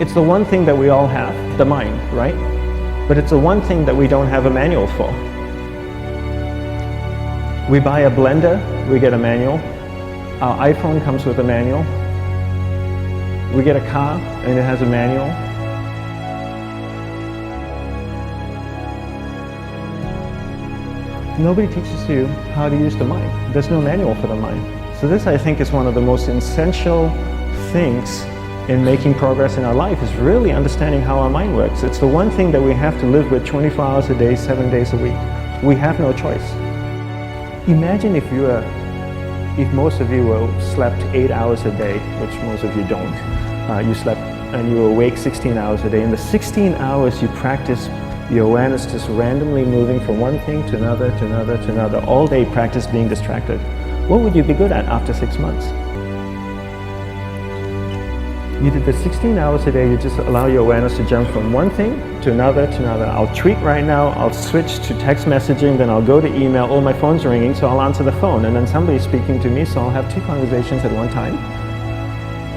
It's the one thing that we all have, the mind, right? But it's the one thing that we don't have a manual for. We buy a blender, we get a manual. Our iPhone comes with a manual. We get a car and it has a manual. Nobody teaches you how to use the mind. There's no manual for the mind. So this, I think, is one of the most essential things in making progress in our life, is really understanding how our mind works. It's the one thing that we have to live with 24 hours a day, 7 days a week. We have no choice. Imagine if most of you slept 8 hours a day, which most of you don't. You slept and you were awake 16 hours a day. In the 16 hours you practice your awareness just randomly moving from one thing to another, to another, to another. All day practice being distracted. What would you be good at after 6 months? You did the 16 hours a day, you just allow your awareness to jump from one thing to another, to another. I'll tweet right now, I'll switch to text messaging, then I'll go to email. Oh, my phone's ringing, so I'll answer the phone. And then somebody's speaking to me, so I'll have 2 conversations at one time.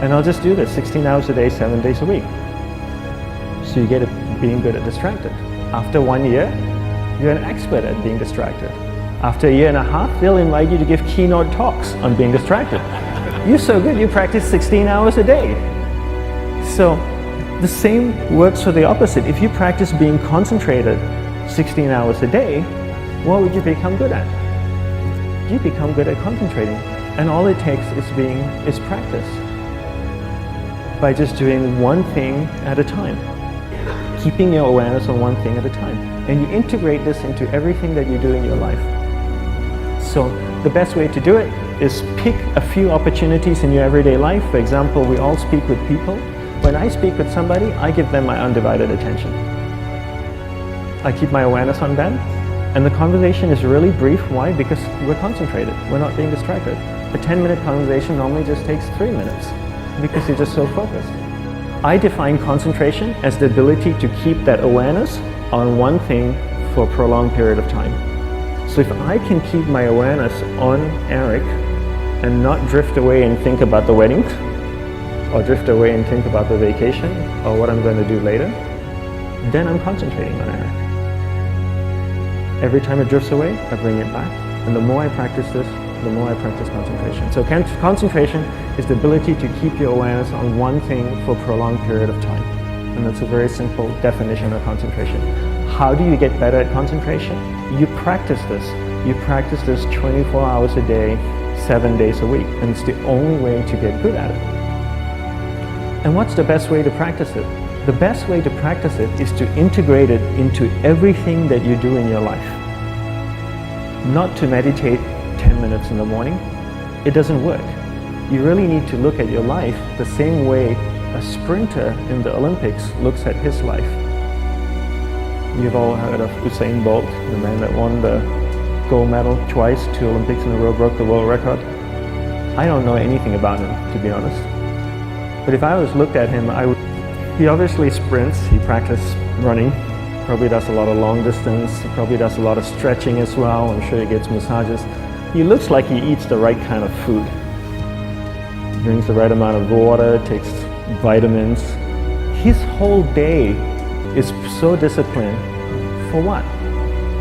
And I'll just do this 16 hours a day, 7 days a week. So you get it being good at distracted. After 1 year, you're an expert at being distracted. After a year and a half, they'll invite you to give keynote talks on being distracted. You're so good, you practice 16 hours a day. So the same works for the opposite. If you practice being concentrated 16 hours a day, what would you become good at? You become good at concentrating. And all it takes is practice. By just doing one thing at a time. Keeping your awareness on one thing at a time. And you integrate this into everything that you do in your life. So the best way to do it is pick a few opportunities in your everyday life. For example, we all speak with people. When I speak with somebody, I give them my undivided attention. I keep my awareness on them. And the conversation is really brief. Why? Because we're concentrated. We're not being distracted. A 10-minute conversation normally just takes 3 minutes because you're just so focused. I define concentration as the ability to keep that awareness on one thing for a prolonged period of time. So if I can keep my awareness on Eric and not drift away and think about the wedding, or drift away and think about the vacation, or what I'm going to do later, then I'm concentrating on Eric. Every time it drifts away, I bring it back. And the more I practice this, the more I practice concentration. So concentration is the ability to keep your awareness on one thing for a prolonged period of time. And that's a very simple definition of concentration. How do you get better at concentration? You practice this. You practice this 24 hours a day, 7 days a week. And it's the only way to get good at it. And what's the best way to practice it? The best way to practice it is to integrate it into everything that you do in your life. Not to meditate 10 minutes in the morning. It doesn't work. You really need to look at your life the same way a sprinter in the Olympics looks at his life. You've all heard of Usain Bolt, the man that won the gold medal twice, 2 Olympics in a row, broke the world record. I don't know anything about him, to be honest. But if I was looked at him, he obviously sprints, he practices running, probably does a lot of long distance, he probably does a lot of stretching as well, I'm sure he gets massages. He looks like he eats the right kind of food. Drinks the right amount of water, takes vitamins. His whole day is so disciplined. For what?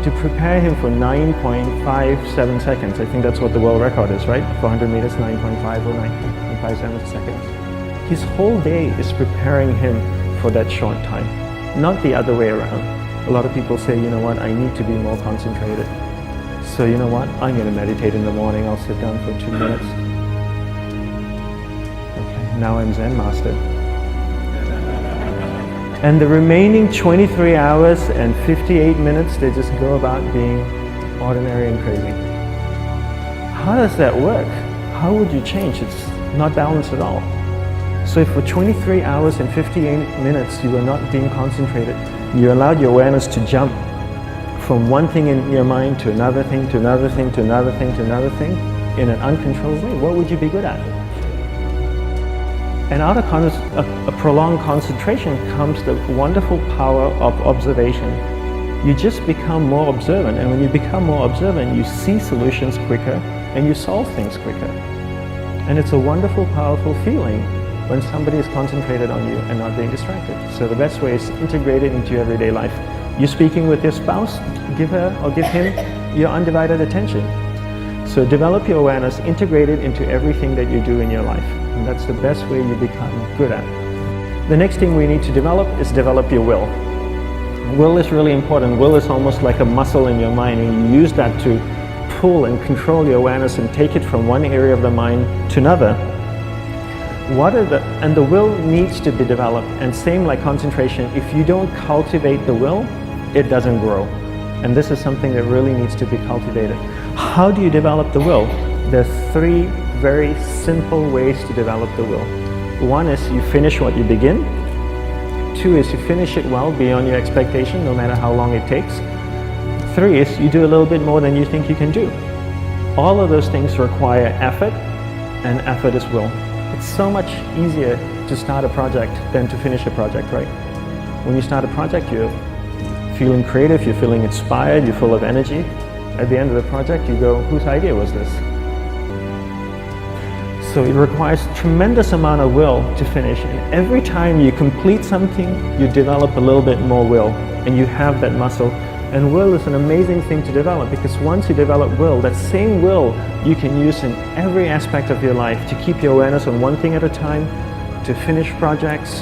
To prepare him for 9.57 seconds. I think that's what the world record is, right? 400 meters, 9.5 or 9.57 seconds. His whole day is preparing him for that short time, not the other way around. A lot of people say, you know what, I need to be more concentrated. So you know what, I'm going to meditate in the morning, I'll sit down for 2 minutes. Okay, now I'm Zen master. And the remaining 23 hours and 58 minutes, they just go about being ordinary and crazy. How does that work? How would you change? It's not balanced at all. So if for 23 hours and 58 minutes you were not being concentrated, you allowed your awareness to jump from one thing in your mind to another thing, to another thing, to another thing, to another thing, in an uncontrolled way, what would you be good at? And out of a prolonged concentration comes the wonderful power of observation. You just become more observant, and when you become more observant, you see solutions quicker and you solve things quicker. And it's a wonderful, powerful feeling when somebody is concentrated on you and not being distracted. So the best way is to integrate it into your everyday life. You're speaking with your spouse, give her or give him your undivided attention. So develop your awareness, integrate it into everything that you do in your life. And that's the best way you become good at. The next thing we need to develop is develop your will. Will is really important. Will is almost like a muscle in your mind, and you use that to pull and control your awareness and take it from one area of the mind to another. And the will needs to be developed, and same like concentration, if you don't cultivate the will, it doesn't grow. And this is something that really needs to be cultivated. How do you develop the will? There's 3 very simple ways to develop the will. 1 is you finish what you begin. 2 is you finish it well beyond your expectation, no matter how long it takes. 3 is you do a little bit more than you think you can do. All of those things require effort, and effort is will. It's so much easier to start a project than to finish a project, right? When you start a project, you're feeling creative, you're feeling inspired, you're full of energy. At the end of the project, you go, whose idea was this? So it requires tremendous amount of will to finish, and every time you complete something, you develop a little bit more will, and you have that muscle. And will is an amazing thing to develop, because once you develop will, that same will you can use in every aspect of your life to keep your awareness on one thing at a time, to finish projects,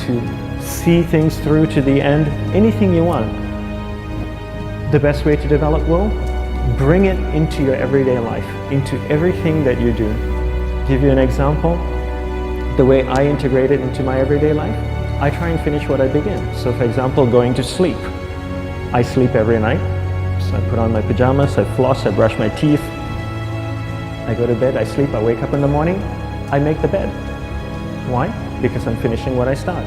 to see things through to the end, anything you want. The best way to develop will? Bring it into your everyday life, into everything that you do. Give you an example, the way I integrate it into my everyday life, I try and finish what I begin. So for example, going to sleep. I sleep every night, so I put on my pajamas, I floss, I brush my teeth, I go to bed, I sleep, I wake up in the morning, I make the bed. Why? Because I'm finishing what I start.